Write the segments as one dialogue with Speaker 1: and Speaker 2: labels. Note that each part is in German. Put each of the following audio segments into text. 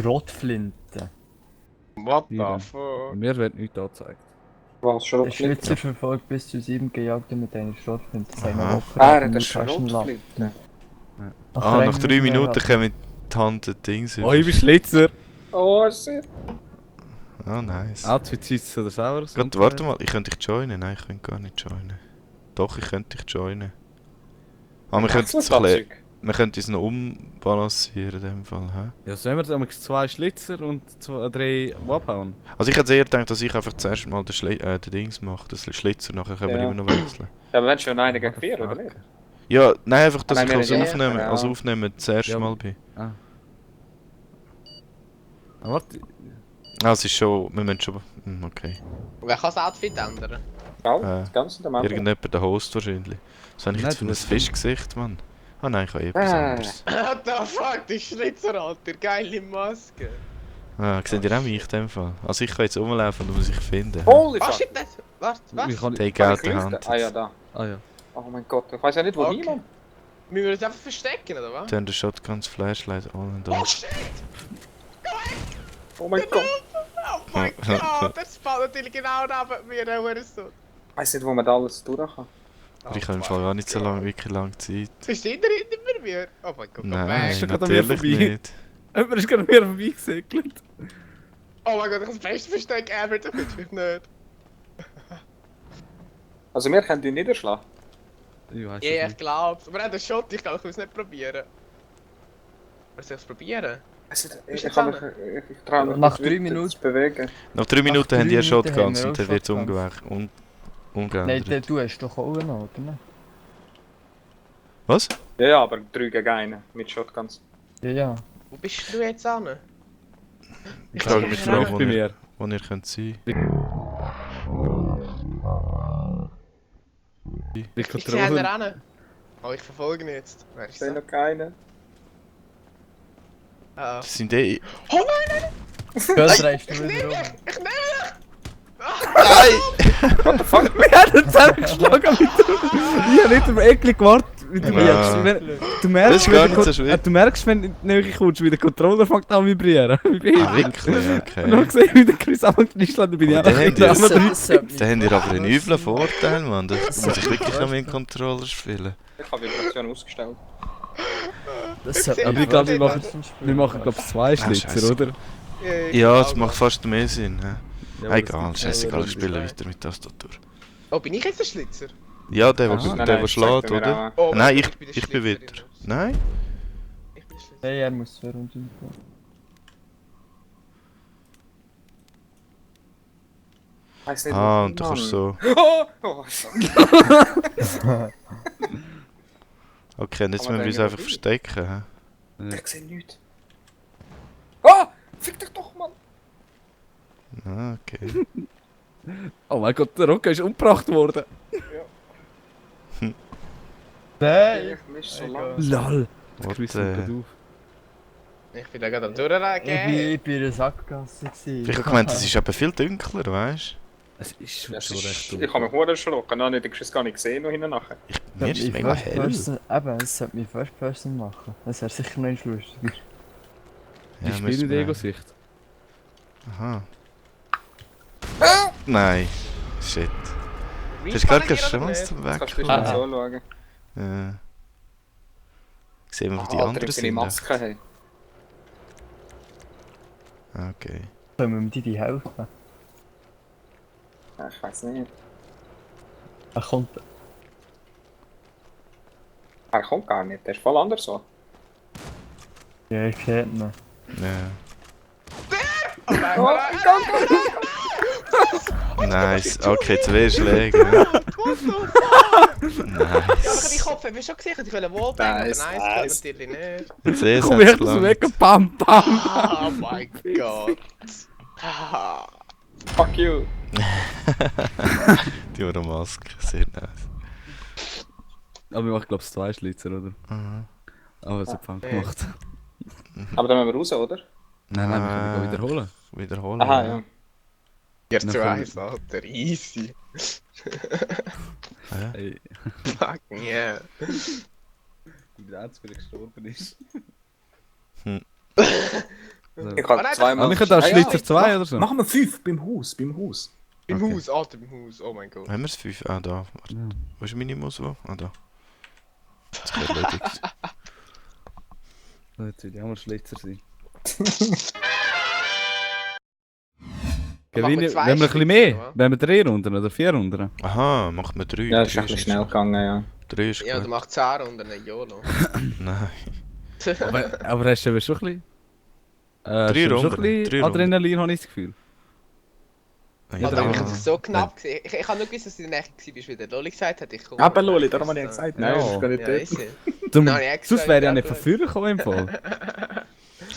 Speaker 1: Schrottflinte.
Speaker 2: What the
Speaker 3: Ja.
Speaker 2: fuck?
Speaker 3: Mir wird nichts angezeigt.
Speaker 4: Was,
Speaker 1: Der
Speaker 4: Schrotflinte?
Speaker 1: Schlitzer verfolgt bis zu 7 Gejagte mit einer Schrotflinte. Seine
Speaker 5: Aha.
Speaker 1: Woche
Speaker 4: Ah, der Schrotflinte.
Speaker 5: Nach 3 Minuten kommen die Hand das Ding raus.
Speaker 3: Oh, ich bin Schlitzer!
Speaker 4: Oh, shit.
Speaker 5: Ah, nice.
Speaker 3: Outfit-Size oder sauer?
Speaker 5: Gott, warte mal, ich könnte dich joinen. Nein, ich könnte gar nicht joinen. Doch, ich könnte dich joinen. Ah, wir könnten es ein bisschen... Wir könnten uns noch umbalancieren in dem Fall, hä?
Speaker 3: Ja, sollen wir damals 2 Schlitzer und 3 abhauen?
Speaker 5: Also ich hätte eher gedacht, dass ich einfach zuerst mal den Dings mache, das Schlitzer, nachher können wir
Speaker 4: Ja.
Speaker 5: immer noch wechseln.
Speaker 4: Ja, aber wenn schon einer gegen 4, oder nicht?
Speaker 5: Ja, nein, einfach, dass
Speaker 4: Nein,
Speaker 5: ich
Speaker 4: wir
Speaker 5: als
Speaker 4: haben ja-
Speaker 5: Aufnehmen,
Speaker 4: ja.
Speaker 5: als Aufnehmen zuerst
Speaker 3: Ja,
Speaker 5: mal bin.
Speaker 3: Ah, warte.
Speaker 5: Ah, es ist schon, wir müssen schon... Okay.
Speaker 2: Wer kann das Outfit ändern?
Speaker 4: Ja,
Speaker 5: Äh,
Speaker 4: das Ganze am Ende.
Speaker 5: Irgendjemand der Host wahrscheinlich. Was habe ich
Speaker 3: Nein,
Speaker 5: jetzt für
Speaker 3: du
Speaker 5: ein
Speaker 3: musst-
Speaker 5: Fischgesicht, Mann? Ah nein, ich habe etwas anderes.
Speaker 2: What the fuck, die Schlitzer, Alter, geile Maske.
Speaker 5: Ah, seht ihr auch mich in dem Fall? Also ich kann jetzt rumlaufen und muss ich finden.
Speaker 4: Holy
Speaker 2: Ah,
Speaker 4: fuck!
Speaker 2: shit, das... Was?
Speaker 3: Wie kann ich...
Speaker 5: Take
Speaker 4: Kann
Speaker 5: out
Speaker 4: ich
Speaker 5: the
Speaker 4: lüften?
Speaker 5: hand.
Speaker 4: Ah ja, da.
Speaker 3: Ah ja.
Speaker 4: Oh mein Gott, ich weiß ja nicht, wo
Speaker 2: Okay.
Speaker 4: niemand.
Speaker 2: Müssen wir uns einfach verstecken, oder was?
Speaker 5: Turn the shotguns flashlight on and
Speaker 2: Oh
Speaker 5: off.
Speaker 2: shit!
Speaker 4: Oh mein Gott.
Speaker 2: Oh mein Gott, der spawnt natürlich genau neben mir, der Hurensohn.
Speaker 4: Ich weiß nicht, wo man da alles durch kann.
Speaker 5: Aber ich habe im Fall gar nicht so lange, wirklich lange Zeit.
Speaker 2: Bist du hinter mir? Oh mein Gott,
Speaker 5: Nein,
Speaker 3: Ist schon gerade an mir
Speaker 5: natürlich
Speaker 3: vorbei.
Speaker 5: nicht.
Speaker 3: Jemand ist gerade an mir vorbeigesegelt.
Speaker 2: Oh mein Gott, ich habe das beste Versteck ever, das willst du nicht.
Speaker 4: Also wir können die niederschlagen.
Speaker 3: Ich weiß
Speaker 2: Ja, ich
Speaker 3: nicht.
Speaker 2: glaub's. Aber er hat einen Shot, ich glaube, ich will es nicht probieren. Was soll ich es probieren?
Speaker 4: Also,
Speaker 2: Bist
Speaker 4: ich
Speaker 2: du
Speaker 4: kann mich,
Speaker 2: dran?
Speaker 4: ich traue mich
Speaker 1: Nach
Speaker 4: nicht
Speaker 1: 3
Speaker 4: weiter
Speaker 1: Minuten.
Speaker 4: zu bewegen.
Speaker 5: Nach 3 Minuten
Speaker 1: drei
Speaker 5: haben die ja
Speaker 1: Minuten
Speaker 5: Shotguns
Speaker 1: haben wir
Speaker 5: und dann
Speaker 1: auch
Speaker 5: wird es
Speaker 1: Shotguns.
Speaker 5: umgeändert.
Speaker 1: Nein, du hast doch auch noch, oder?
Speaker 5: Was?
Speaker 4: Ja, ja, aber 3 gegen 1 mit Shotguns.
Speaker 1: Ja, ja.
Speaker 2: Wo bist du jetzt an?
Speaker 5: Ich frage mich
Speaker 3: Frage
Speaker 5: vor,
Speaker 3: bei mir.
Speaker 5: wo ihr könnt sein.
Speaker 3: Die
Speaker 2: Ich sehe ihn
Speaker 3: Kontrolle.
Speaker 2: rennen. Oh, ich verfolge ihn jetzt. Wer
Speaker 4: Ich
Speaker 2: ist
Speaker 4: sehe
Speaker 2: das?
Speaker 4: noch keinen.
Speaker 2: Ah.
Speaker 5: Das sind die...
Speaker 2: Oh nein,
Speaker 1: Gell, drehst du wieder rum.
Speaker 2: ich nehme
Speaker 5: Nein!
Speaker 3: Wir haben zusammengeschlagen mit Ich habe nicht am Eckli gewartet.
Speaker 5: Ja.
Speaker 3: Du merkst,
Speaker 5: Das ist gar nicht so schwer.
Speaker 3: Du merkst, wenn du in die Nähe kommst, wie der Controller fängt an zu vibrieren.
Speaker 5: Ah, wirklich?
Speaker 3: Und
Speaker 5: Okay.
Speaker 3: dann gesehen, wie der Chris angeschlagen hat, bin ich
Speaker 5: Aber
Speaker 3: auch
Speaker 5: der
Speaker 3: in der
Speaker 5: hat ja-
Speaker 3: anderen
Speaker 1: Das sollte mich
Speaker 5: Da habt ihr aber einen
Speaker 1: verarschen.
Speaker 5: üblen Vorteil, Mann. Da muss ich wirklich an meinen Controller spielen.
Speaker 4: Ich habe Vibration ausgestellt.
Speaker 1: Das sollte
Speaker 3: Aber
Speaker 1: mich
Speaker 3: ich glaube, wir machen,
Speaker 1: verarschen.
Speaker 3: wir machen glaube ich 2 Schlitzer,
Speaker 5: Scheiße.
Speaker 3: oder?
Speaker 5: Ja, das macht fast mehr Sinn. Ja.
Speaker 3: Ja, aber
Speaker 5: Egal,
Speaker 3: das-
Speaker 5: scheißegal, ich spiele weiter mit Tastatur.
Speaker 2: Oh, bin ich jetzt der Schlitzer?
Speaker 5: Ja, der,
Speaker 3: Ah.
Speaker 5: der schlägt, oder?
Speaker 2: Oh,
Speaker 5: Nein,
Speaker 2: ich bin der
Speaker 5: ich bin
Speaker 2: Schlitzer,
Speaker 5: wieder. Nein?
Speaker 2: Ich bin der Schlitzer.
Speaker 1: Hey, er muss 2 Runden gehen.
Speaker 4: Ich weiß nicht,
Speaker 5: Ah,
Speaker 4: wo
Speaker 5: und du kannst so...
Speaker 4: Oh! Oh, fuck.
Speaker 5: Okay, und jetzt
Speaker 4: Aber
Speaker 5: müssen wir uns
Speaker 4: dann
Speaker 5: einfach
Speaker 4: wieder
Speaker 5: verstecken. hä?
Speaker 4: Ich sehe nichts. Ah! Fick dich doch, Mann!
Speaker 5: Ah, okay.
Speaker 3: Oh mein Gott, der Rocco ist umgebracht worden.
Speaker 1: Nein!
Speaker 4: Ich misch so
Speaker 1: Egal.
Speaker 4: lang.
Speaker 3: Lol.
Speaker 5: What
Speaker 3: Chris
Speaker 5: the-
Speaker 3: nimmt gerade auf.
Speaker 2: Ich bin da gerade am Durchrennen.
Speaker 1: Ich bin in der Sackgasse.
Speaker 5: Ich habe gemeint, es ist eben viel dunkler, weißt
Speaker 3: Es ist schon
Speaker 4: Das
Speaker 3: recht
Speaker 4: ist,
Speaker 3: dumm.
Speaker 4: ich habe mich verdammt erschrocken. Nein, ich habe es gar nicht gesehen, noch hinten nachher.
Speaker 5: du? Mir ist es mega hell.
Speaker 1: Eben, es sollte mich First Person machen. Das wäre sicher noch nicht lustiger.
Speaker 3: Die
Speaker 5: müssen
Speaker 3: spielen in
Speaker 5: wir-
Speaker 3: der Ego-Sicht.
Speaker 5: Aha. Nein. Shit. Du hast gar keine Chance zum
Speaker 4: Jetzt kannst du
Speaker 5: Wegkommen.
Speaker 4: nicht so schauen.
Speaker 5: Ja. Sehen wir, wo die
Speaker 4: Alter,
Speaker 5: anderen
Speaker 4: ich seine
Speaker 5: sind.
Speaker 4: Maske haben.
Speaker 5: Okay.
Speaker 1: Können wir dir helfen?
Speaker 4: Ja, ich weiß nicht.
Speaker 1: Er kommt.
Speaker 4: Er kommt gar nicht, der ist voll anders so.
Speaker 1: Ja, ich sehe ihn.
Speaker 5: Ja.
Speaker 4: Oh, ich kann
Speaker 5: Nice. Okay, 2 Schläge. ja.
Speaker 2: Ja, aber ich
Speaker 5: Nice.
Speaker 2: habe meinen Kopf eben schon gesehen, ich will einen Wallbang, aber
Speaker 4: Nice,
Speaker 2: nein,
Speaker 4: nice.
Speaker 2: das geht natürlich nicht.
Speaker 5: Sehr
Speaker 3: Komm her, so
Speaker 5: lang.
Speaker 3: weg, bam, bam.
Speaker 2: Oh mein Gott. Ah.
Speaker 4: Fuck you.
Speaker 5: Die Maske, sehr nice.
Speaker 3: Aber wir machen glaube ich 2 Schlitzer, oder?
Speaker 5: Mhm.
Speaker 3: Aber es hat Fang gemacht.
Speaker 4: Aber dann müssen wir raus, oder?
Speaker 3: Nein, wir
Speaker 5: Ah.
Speaker 3: können wiederholen.
Speaker 5: Wiederholen.
Speaker 4: Aha, ja.
Speaker 2: Ihr
Speaker 3: Dann
Speaker 2: zu
Speaker 3: kommt-
Speaker 2: eins, Alter, easy.
Speaker 5: Ja.
Speaker 3: Hey,
Speaker 2: Fuck yeah.
Speaker 3: wie der Einzige, der gestorben ist.
Speaker 4: Ich habe
Speaker 2: nein,
Speaker 4: zweimal...
Speaker 3: Aber wir können da Schlitzer 2 oder so.
Speaker 4: Machen wir 5 beim Haus, beim Haus.
Speaker 2: Beim
Speaker 5: Okay.
Speaker 2: Haus, Alter, beim Haus, oh mein Gott.
Speaker 5: Haben wir es 5? Ah, da. Warte.
Speaker 3: Ja.
Speaker 5: Wo ist meine Maus? Wo? Ah, da. Das ist erledigt.
Speaker 3: So, jetzt will ich auch mal Schlitzer sein.
Speaker 2: Machen wir
Speaker 3: Wenn
Speaker 2: zwei
Speaker 3: wir ein bisschen
Speaker 2: Schlitzer,
Speaker 3: mehr,
Speaker 2: oder?
Speaker 3: wenn wir 3 Runden oder 4 Runden.
Speaker 5: Aha, macht man 3.
Speaker 4: Ja, das ist ein bisschen schnell gegangen, ja.
Speaker 5: 3 ist
Speaker 2: Ja, du
Speaker 5: gut.
Speaker 2: machst 10 Runden, ein YOLO.
Speaker 5: Nein.
Speaker 3: Aber hast du aber schon ein bisschen... hast du
Speaker 5: Runden,
Speaker 3: schon ein bisschen
Speaker 5: 3 Runden.
Speaker 3: Adrenalin, habe ich das Gefühl.
Speaker 5: Ja,
Speaker 2: Alter, ich
Speaker 5: da-
Speaker 2: hab es so knapp gesehen. Ich habe nur gewusst, dass du in der Nächte warst, wie der Loli gesagt hat. Ich komme.
Speaker 4: Aber Loli, darum habe ich ja gesagt, nein,
Speaker 3: Ja.
Speaker 4: das ist gar nicht
Speaker 2: Ja,
Speaker 4: dort.
Speaker 2: ist es.
Speaker 3: Zum,
Speaker 2: Nein, ich
Speaker 3: sonst wäre ich ja nicht
Speaker 2: gesagt,
Speaker 3: von vorne gekommen im Fall.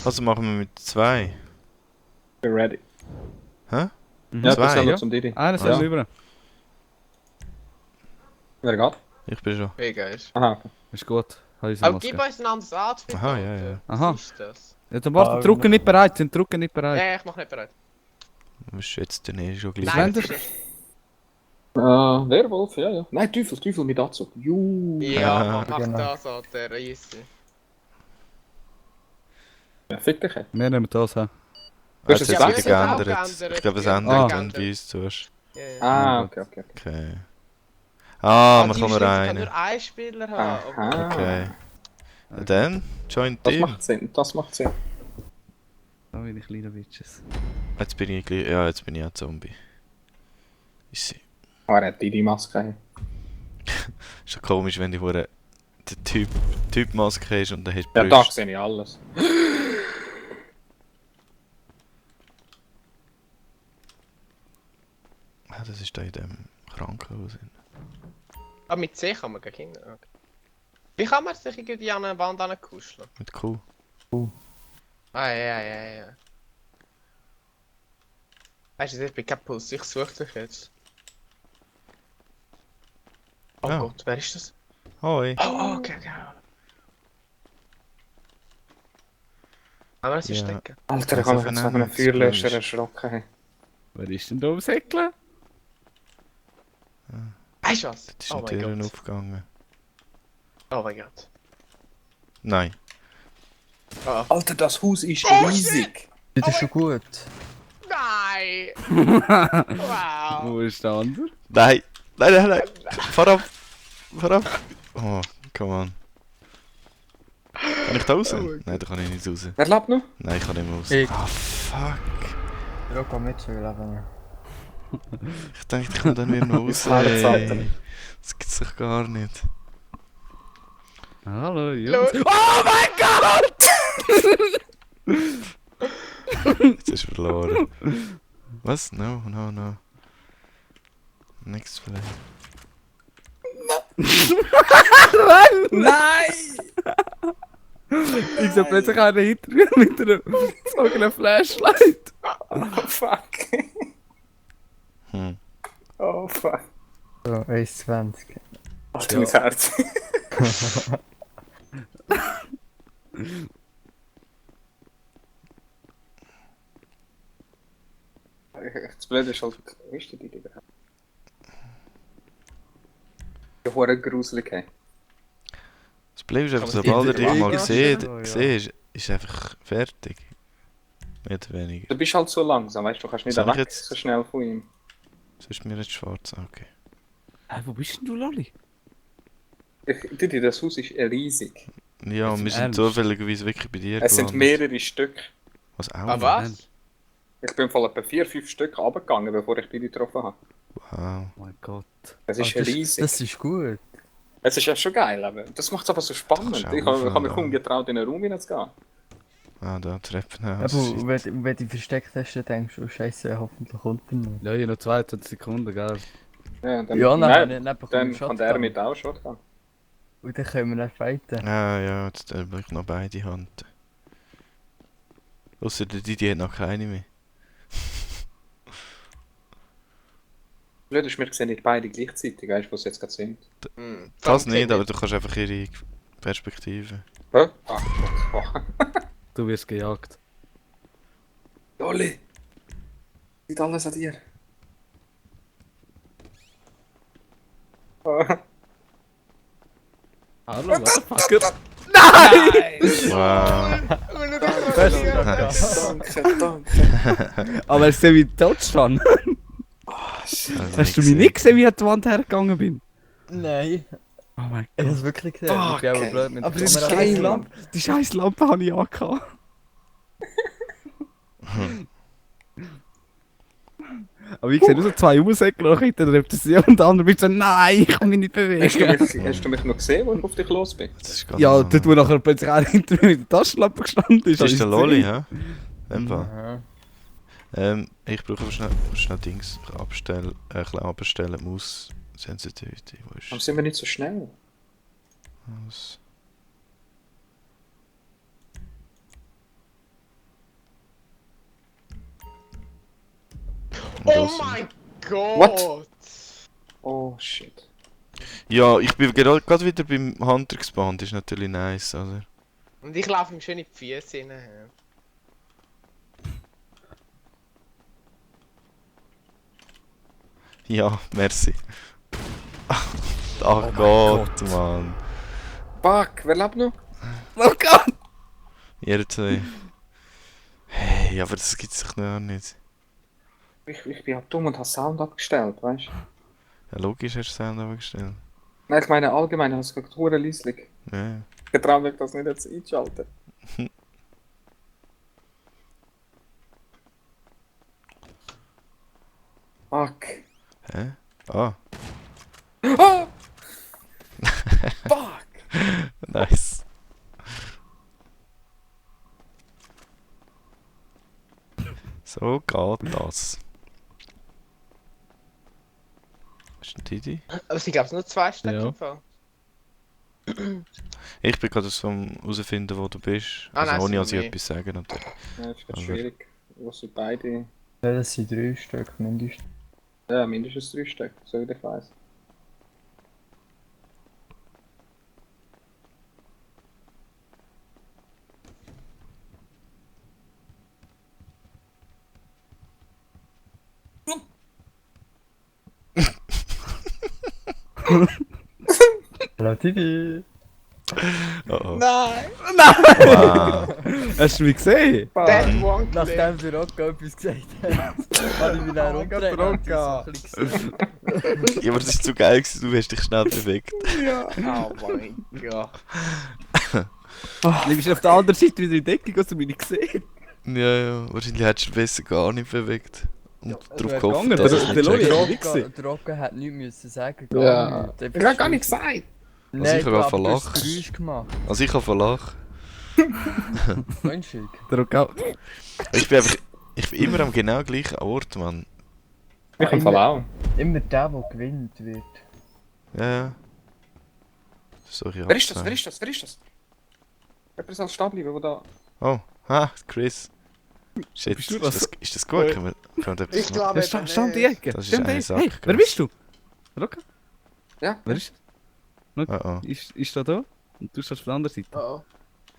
Speaker 5: Also machen wir mit 2.
Speaker 4: Ich bin ready.
Speaker 5: Hä?
Speaker 3: Mhm.
Speaker 4: Ja,
Speaker 5: Zwei,
Speaker 4: das haben wir
Speaker 3: ja.
Speaker 4: zum Didi.
Speaker 3: Eines
Speaker 4: Ja.
Speaker 3: ja. Über.
Speaker 4: Wer geht?
Speaker 5: Ich bin schon.
Speaker 2: Wie geil.
Speaker 4: Aha, okay.
Speaker 3: Ist gut. Habe ich so
Speaker 2: Aber gib uns ein anderes Outfit.
Speaker 5: Aha,
Speaker 2: Alter.
Speaker 5: ja, ja.
Speaker 3: Aha.
Speaker 2: Was ist das?
Speaker 3: Jetzt warte, Drucken nicht bereit, sind Drucken nicht bereit.
Speaker 2: Ja, ich mach nicht bereit.
Speaker 5: Du bist jetzt dann eh schon gleich.
Speaker 2: Nein,
Speaker 3: Slender?
Speaker 2: das ist-
Speaker 4: Werwolf, ja, ja. Nein, Teufel mit Anzug. Juhu.
Speaker 2: Ja, man macht
Speaker 1: Genau.
Speaker 2: das, Alter. Easy.
Speaker 4: Ja, fick dich. ey.
Speaker 3: Wir nehmen das her.
Speaker 5: Jetzt
Speaker 4: Hast
Speaker 5: hat
Speaker 4: du
Speaker 5: es
Speaker 4: das
Speaker 5: wieder
Speaker 2: auch
Speaker 5: geändert.
Speaker 2: geändert?
Speaker 5: Ich glaube, es
Speaker 2: Ja,
Speaker 5: ändert,
Speaker 3: ah.
Speaker 5: wenn du bei uns tust.
Speaker 2: Ja, ja.
Speaker 4: Ah, okay.
Speaker 5: Okay. Ah, man
Speaker 2: die
Speaker 5: kann nur
Speaker 2: Schlitzer kann
Speaker 5: einen.
Speaker 2: nur einen Spieler haben.
Speaker 4: Aha.
Speaker 5: Okay. Na dann, join
Speaker 4: Das
Speaker 5: Team.
Speaker 4: macht Sinn, das macht Sinn.
Speaker 3: Da bin ich kleine Bitches.
Speaker 5: Jetzt bin ich gleich. Ja, jetzt bin ich auch Zombie. Ist
Speaker 4: Aber er hat die Maske.
Speaker 5: schon komisch, wenn du hure den Typ-Maske hast und dann hast du
Speaker 4: Ja, da sehe ich alles.
Speaker 5: Ah, das ist da in dem Krankenhaus.
Speaker 2: Ah, mit C kann man gegen Kinder. Okay. Wie kann man sich irgendwie an eine Wand ankuscheln?
Speaker 5: Mit Kuh.
Speaker 2: Ah, ja. Weißt du, ich bin kein Puls, ich suche dich jetzt. Oh
Speaker 5: Ja.
Speaker 2: Gott, wer ist das?
Speaker 5: Hoi.
Speaker 2: Oh, okay. Aber es ist
Speaker 5: Ja.
Speaker 2: stecken.
Speaker 4: Alter, ich
Speaker 5: Also
Speaker 4: habe mich jetzt von einem
Speaker 5: vernehmen,
Speaker 4: Feuerlöscher
Speaker 5: das
Speaker 4: erschrocken.
Speaker 3: Wer ist denn da ums Ecklen?
Speaker 2: Weißt du was?
Speaker 5: Jetzt ist
Speaker 2: Oh
Speaker 5: eine
Speaker 2: mein
Speaker 5: Tür
Speaker 2: Gott.
Speaker 5: aufgegangen.
Speaker 2: Oh mein Gott.
Speaker 5: Nein.
Speaker 2: Oh.
Speaker 4: Alter, das Haus ist
Speaker 2: Oh,
Speaker 4: riesig.
Speaker 1: Das ist schon gut.
Speaker 2: Nein! Wow!
Speaker 3: Wo ist der andere?
Speaker 5: Nein! Nein! Fahr ab! Fahr ab! Oh, come on. Kann ich da raus? Nein, da kann ich nicht raus.
Speaker 4: Wer lebt noch?
Speaker 5: Nein, ich kann nicht mehr raus.
Speaker 1: Ich.
Speaker 5: Ah, fuck.
Speaker 1: Ja, komm mit, so leben.
Speaker 5: Ich dachte, ich komme dann wieder noch raus.
Speaker 4: Alles, Alter.
Speaker 5: Ey. Das gibt's doch gar nicht.
Speaker 3: Hallo, Jungs.
Speaker 2: Lol.
Speaker 3: Oh mein Gott!
Speaker 5: Jetzt hast du verloren. Was? No. Next play.
Speaker 4: Nein!
Speaker 3: Ich sehe plötzlich einen hinter mir mit einem gezogenen Flashlight.
Speaker 4: Oh fuck.
Speaker 5: Hm.
Speaker 4: Oh fuck.
Speaker 1: So, 1,20.
Speaker 4: Alter, mein Herz. Das Blöde ist halt, wo ist die überhaupt? Die Hure gruselig, hey.
Speaker 5: Das Problem ist einfach,
Speaker 2: Kann man
Speaker 5: sobald er
Speaker 2: die-
Speaker 5: dich mal
Speaker 1: Ja,
Speaker 5: sieht,
Speaker 1: ja.
Speaker 5: siehst, ist einfach fertig. Mehr oder weniger.
Speaker 4: Du bist halt so langsam, weißt du, kannst nicht
Speaker 5: Soll ich
Speaker 4: weg
Speaker 5: jetzt-
Speaker 4: so schnell von ihm.
Speaker 5: So ist mir jetzt schwarz. Okay.
Speaker 3: Wo bist denn du, Lolli?
Speaker 4: Didi, das Haus ist riesig.
Speaker 5: Ja,
Speaker 3: Jetzt
Speaker 5: und wir sind
Speaker 3: ernst?
Speaker 5: zufälligerweise wirklich bei dir
Speaker 4: Es sind
Speaker 5: gelandet.
Speaker 4: mehrere Stück.
Speaker 5: Was auch?
Speaker 2: Ah, was?
Speaker 4: Ich bin von etwa 4-5 Stück runtergegangen, bevor ich die getroffen habe.
Speaker 5: Wow.
Speaker 3: Oh mein Gott.
Speaker 4: Es ist
Speaker 1: das,
Speaker 4: riesig.
Speaker 1: das ist gut.
Speaker 4: Es ist ja schon geil, aber das macht es aber so spannend.
Speaker 5: Schau
Speaker 4: Ich habe
Speaker 5: auf,
Speaker 4: mich
Speaker 5: ja.
Speaker 4: kaum getraut, in einen Raum hineinzugehen.
Speaker 5: Ah, da Treppen. Ah,
Speaker 1: Aber wenn du versteckt hast, dann denkst du, oh Scheiße, hoffentlich kommt er noch.
Speaker 3: Ja, hier noch 22 Sekunden, gell?
Speaker 4: Ja, dann,
Speaker 1: Ja,
Speaker 4: nein,
Speaker 1: dann bekommen
Speaker 4: dann
Speaker 1: wir
Speaker 4: kann der
Speaker 1: Shotgun.
Speaker 4: mit auch Shotgun.
Speaker 1: Und dann können wir dann fighten.
Speaker 5: Ah, ja, jetzt habe ich noch beide Hand. Ausser der Didi hat noch keine mehr.
Speaker 4: Blöd ist, wir sehen nicht beide gleichzeitig, weißt du, wo sie jetzt gerade sind.
Speaker 2: Hm,
Speaker 5: Das
Speaker 2: danke.
Speaker 5: nicht, aber du kannst einfach ihre Perspektive.
Speaker 4: Hä? Ach Gott.
Speaker 3: Du wirst gejagt.
Speaker 4: Lolli! Sieht alles an dir.
Speaker 3: Hallo, Motherfucker.
Speaker 5: Wow.
Speaker 2: Wenn du dich
Speaker 4: Danke, danke.
Speaker 3: Aber hast du gesehen, wie ich tot stand?
Speaker 5: Also
Speaker 3: Hast du mich nicht gesehen, wie ich an die Wand hergegangen bin?
Speaker 1: Nein,
Speaker 3: Oh mein
Speaker 1: ich
Speaker 3: Gott.
Speaker 1: hab's wirklich gesehen. Ich bin aber blöd mit
Speaker 3: Aber
Speaker 1: der
Speaker 3: die
Speaker 1: Kamera.
Speaker 3: scheiß Lampe, die scheiß Lampe habe ich angehabt. Aber ich sehe nur so zwei Außensäcke und ich dann sie und der andere bin so, nein, ich kann mich nicht bewegen.
Speaker 4: Hast du mich noch gesehen, als ich auf dich los bin?
Speaker 5: Das ist ganz
Speaker 3: Ja,
Speaker 5: normal.
Speaker 3: dort wo nachher plötzlich einer hinter mir mit der Taschenlampe gestanden ist.
Speaker 5: Das ist der
Speaker 3: habe ich
Speaker 5: Lolli,
Speaker 3: gesehen.
Speaker 5: hä? In dem Fall.
Speaker 1: Aha.
Speaker 5: Ich brauche aber schnell Dings abstellen, ein bisschen abstellen, Maus Sensitivity. Wo
Speaker 4: Warum
Speaker 5: ist
Speaker 4: sind wir nicht so schnell?
Speaker 5: das?
Speaker 2: Oh mein Gott!
Speaker 4: What? Oh shit.
Speaker 5: Ja, ich bin gerade wieder beim Hunter gespawnt, ist natürlich nice, oder?
Speaker 2: Und ich laufe ihm schön in die Füße rein.
Speaker 5: Ja, merci. Ach Gott, Mann.
Speaker 4: Fuck, wer lebt noch?
Speaker 3: Oh Gott!
Speaker 5: Ihr zwei. Hey, aber das gibt's doch noch nicht.
Speaker 4: Ich bin halt dumm und habe Sound abgestellt, weißt du?
Speaker 5: Ja, logisch hast du Sound abgestellt.
Speaker 4: Nein, ich meine allgemein, hast du gerade hure leislich.
Speaker 5: Ja.
Speaker 4: Ich traue mich das nicht jetzt einzuschalten. Fuck.
Speaker 5: Hä? Ah,
Speaker 4: Ah! Fuck!
Speaker 5: nice. So geht das. Ist ein Didi?
Speaker 2: Aber es sind glaube ich nur 2 Stück
Speaker 3: Ja.
Speaker 2: im Fall.
Speaker 5: Ich bin gerade so am herausfinden, wo du bist.
Speaker 2: Ah,
Speaker 5: Also
Speaker 2: nein,
Speaker 5: ohne
Speaker 2: es
Speaker 5: dass
Speaker 2: sind
Speaker 5: ich
Speaker 2: mehr.
Speaker 5: etwas sagen und
Speaker 4: Ja, das ist
Speaker 5: Aber-
Speaker 4: schwierig. Was sind beide?
Speaker 1: Ja, das sind 3 Stück mindestens.
Speaker 4: Ja, mindestens 3 Stück, so wie ich weiß.
Speaker 1: Hallo Titi!
Speaker 5: Oh oh.
Speaker 2: Nein!
Speaker 5: Wow.
Speaker 3: Hast du mich gesehen?
Speaker 2: That one clip.
Speaker 1: Nachdem der Rocco etwas gesagt hat, habe ich mich dann umgedreht und hab
Speaker 3: Rocco.
Speaker 1: das so ein bisschen gesehen.
Speaker 5: Ja, aber das ist zu geil gewesen, du hast dich schnell bewegt.
Speaker 2: Oh mein Gott.
Speaker 3: Du bist auf der anderen Seite wieder in Deckung, hast du mich nicht gesehen.
Speaker 5: Ja, ja, wahrscheinlich hättest du besser gar nicht bewegt. Und drauf
Speaker 3: wär
Speaker 5: gehofft,
Speaker 3: gegangen,
Speaker 5: dass
Speaker 3: der-
Speaker 5: es
Speaker 3: der
Speaker 5: nicht
Speaker 3: Lolli-
Speaker 5: checkt.
Speaker 3: hab ich nicht gesehen.
Speaker 1: Der Rocco hat nichts müssen sagen,
Speaker 4: Ja.
Speaker 1: nichts.
Speaker 4: Ich habe gar nichts gesagt!
Speaker 1: Nein,
Speaker 5: ich
Speaker 1: du
Speaker 5: habe
Speaker 1: hast aber
Speaker 5: verlacht.
Speaker 1: das Geräusch gemacht.
Speaker 5: Also ich habe verlacht.
Speaker 1: Menschig.
Speaker 3: Der Rocco.
Speaker 5: Ich bin immer am genau gleichen Ort, Mann.
Speaker 4: Ich kann Fall auch.
Speaker 1: Immer der gewinnt wird.
Speaker 5: Ja, ja. Sorry,
Speaker 4: Wer ist das? Wer ist das? Wer ist das? Jemand soll stehen bleiben, wo da...
Speaker 5: Oh, Chris. Shit,
Speaker 3: Bist du
Speaker 5: ist
Speaker 3: das?
Speaker 5: das gut? Können wir etwas
Speaker 2: Ich
Speaker 5: machen?
Speaker 2: glaube,
Speaker 3: Ja, stand die Ecke.
Speaker 5: Das ist
Speaker 3: Stand die
Speaker 5: eine
Speaker 3: Ecke.
Speaker 5: Sache,
Speaker 3: Hey, wer
Speaker 5: Chris.
Speaker 3: bist du? Rocco?
Speaker 4: Ja?
Speaker 3: Wer ist
Speaker 5: Oh, oh.
Speaker 3: Ist da da? Und du stehst auf der anderen Seite.
Speaker 2: Oh.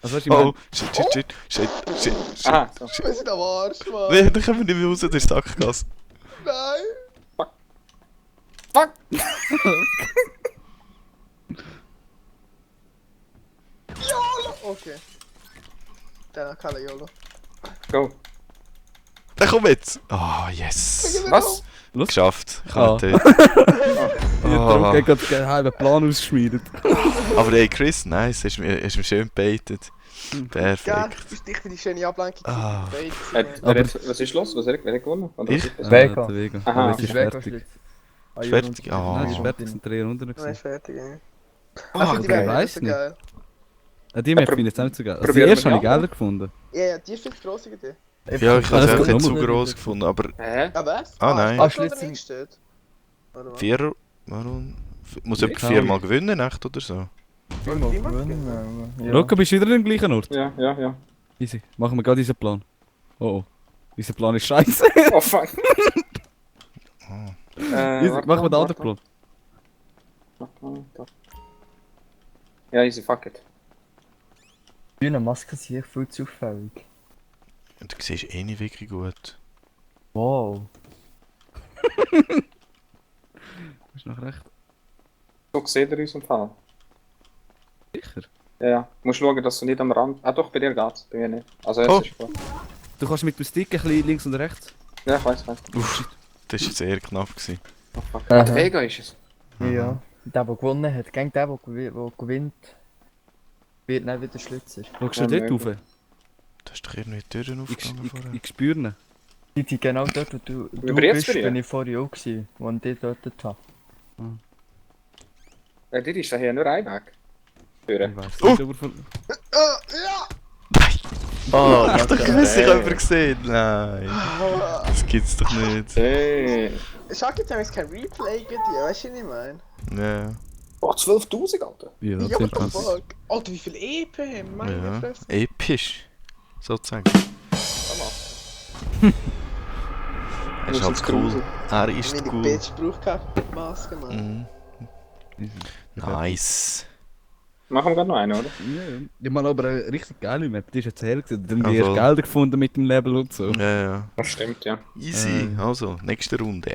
Speaker 3: Also weißt du,
Speaker 5: Oh, shit.
Speaker 4: Aha, so.
Speaker 2: Wir sind am Arsch, Mann.
Speaker 5: Nee, dann kommen wir nicht mehr raus, der Sackgasse.
Speaker 2: Nein.
Speaker 4: Fuck!
Speaker 2: YOLO! Okay. Dann kann er YOLO.
Speaker 4: Go.
Speaker 5: Dann komm jetzt! Oh, yes!
Speaker 4: Was?
Speaker 3: Los.
Speaker 5: Geschafft. Ich
Speaker 3: Ah.
Speaker 5: kann ihn töten.
Speaker 3: Der Rocco hat gerade einen halben Plan ausgeschmiedet.
Speaker 5: Aber hey, Chris, nice, hast mich schön baitet.
Speaker 2: Ja,
Speaker 5: Perfekt.
Speaker 2: ich bin die schöne Ablenkung.
Speaker 5: Ah.
Speaker 4: Was ist los? Was hat er gewonnen? Oder
Speaker 5: Ich?
Speaker 4: was ist das?
Speaker 1: Vega.
Speaker 3: Der Vega.
Speaker 4: Aha,
Speaker 3: Aber sie ist fertig.
Speaker 5: Ist fertig? Ah.
Speaker 3: Nein, sie ist fertig, es sind 3 Runden
Speaker 2: Nein,
Speaker 3: gewesen.
Speaker 2: ist fertig, ja.
Speaker 3: Ah,
Speaker 2: die
Speaker 3: okay,
Speaker 2: wären
Speaker 3: weiss
Speaker 2: so
Speaker 3: nicht.
Speaker 2: geil.
Speaker 3: Die Map finde ich jetzt auch nicht so geil. Also die
Speaker 4: Probieren wir
Speaker 3: erste habe ich
Speaker 4: die andere?
Speaker 3: geiler gefunden.
Speaker 2: Ja, die ist viel zu gross Idee.
Speaker 5: Ja, ich habe
Speaker 3: das
Speaker 5: es einfach
Speaker 3: kommt
Speaker 5: zu
Speaker 3: noch.
Speaker 5: gross gefunden, aber
Speaker 4: Hä?
Speaker 2: Ah, was?
Speaker 5: Ah, nein.
Speaker 2: Ah,
Speaker 1: Schlitzer-
Speaker 2: Schlitzer steht. Warte mal.
Speaker 5: 4. Warum? Muss
Speaker 3: Ja,
Speaker 5: jemand
Speaker 3: keine
Speaker 5: 4-mal gewinnen, echt, oder so?
Speaker 1: Immer
Speaker 2: Wie macht
Speaker 1: gewinnen. Ja.
Speaker 3: Rocco, bist du wieder am gleichen Ort?
Speaker 4: Ja.
Speaker 3: Easy. Machen wir gerade diesen Plan. Oh oh. Dieser Plan ist scheiße.
Speaker 4: Oh fuck.
Speaker 5: Ah.
Speaker 3: Easy.
Speaker 4: warte,
Speaker 3: Machen wir den
Speaker 4: warte,
Speaker 3: anderen Plan.
Speaker 4: warte. Ja, easy, fuck it.
Speaker 1: Grüne Maske sind echt viel zu auffällig.
Speaker 5: Und du siehst eh nicht wirklich gut.
Speaker 1: Wow.
Speaker 3: Ist noch recht.
Speaker 4: So sieht er uns im Fall.
Speaker 3: Sicher.
Speaker 4: Ja. Du musst schauen, dass du nicht am Rand... Ah doch, bei dir geht's. Bei mir nicht. Also jetzt
Speaker 5: Oh.
Speaker 4: ist gut.
Speaker 3: Du kannst mit dem Stick ein bisschen links und rechts.
Speaker 4: Ja, ich weiß.
Speaker 5: Uff, das war sehr knapp. Gewesen.
Speaker 4: Oh, fuck.
Speaker 1: Aha.
Speaker 4: Der Vega ist es.
Speaker 1: Ja. Der gewonnen hat, gegen den, der gewinnt, wird dann wieder Schlitzer.
Speaker 3: Schaust du
Speaker 4: Ja,
Speaker 3: dort rauf?
Speaker 4: möglich.
Speaker 5: Da ist doch irgendwie die Türen aufgegangen vorher.
Speaker 3: Ich spüre ihn.
Speaker 1: Die sind genau dort, wo du
Speaker 4: Vibriert's
Speaker 1: bist,
Speaker 4: bei dir?
Speaker 1: bin ich vorher auch gewesen, wo ich dich dort habe.
Speaker 4: Dir ist da hier nur ein Weg.
Speaker 3: Ich
Speaker 4: Führen.
Speaker 3: weiss
Speaker 5: Oh!
Speaker 3: nicht, aber von...
Speaker 1: Oh,
Speaker 5: Ich hab doch gewusst, ich hab jemanden gesehen. Nein, das gibt's doch nicht.
Speaker 4: Hey.
Speaker 2: Schau, jetzt haben wir kein Replay bei dir, weißt du, was ich meine?
Speaker 5: Ja,
Speaker 4: Oh, 12.000, Alter.
Speaker 3: Ja,
Speaker 2: Ja, what the
Speaker 3: 10.000.
Speaker 2: fuck? Alter, wie viel EP haben wir? Meine
Speaker 5: ja.
Speaker 2: Fresse.
Speaker 5: Episch. Sozusagen.
Speaker 2: Sag
Speaker 5: Er ist
Speaker 4: Wir
Speaker 5: halt
Speaker 4: sind's
Speaker 5: cool.
Speaker 4: gruselig.
Speaker 5: Er
Speaker 2: mal,
Speaker 5: ist
Speaker 2: meine
Speaker 5: cool.
Speaker 2: Bitch braucht keine Maske, Mann.
Speaker 5: Mhm. Nice.
Speaker 4: Machen wir gerade noch einen, oder?
Speaker 3: Ja, ja. Ich meine aber eine richtig geile Map, die ist jetzt her gewesen. Dann haben
Speaker 5: Ja,
Speaker 3: die erst
Speaker 5: voll.
Speaker 3: Gelder gefunden mit dem Level und so.
Speaker 5: Ja, ja.
Speaker 4: Das stimmt, ja.
Speaker 5: Easy. Also, nächste Runde.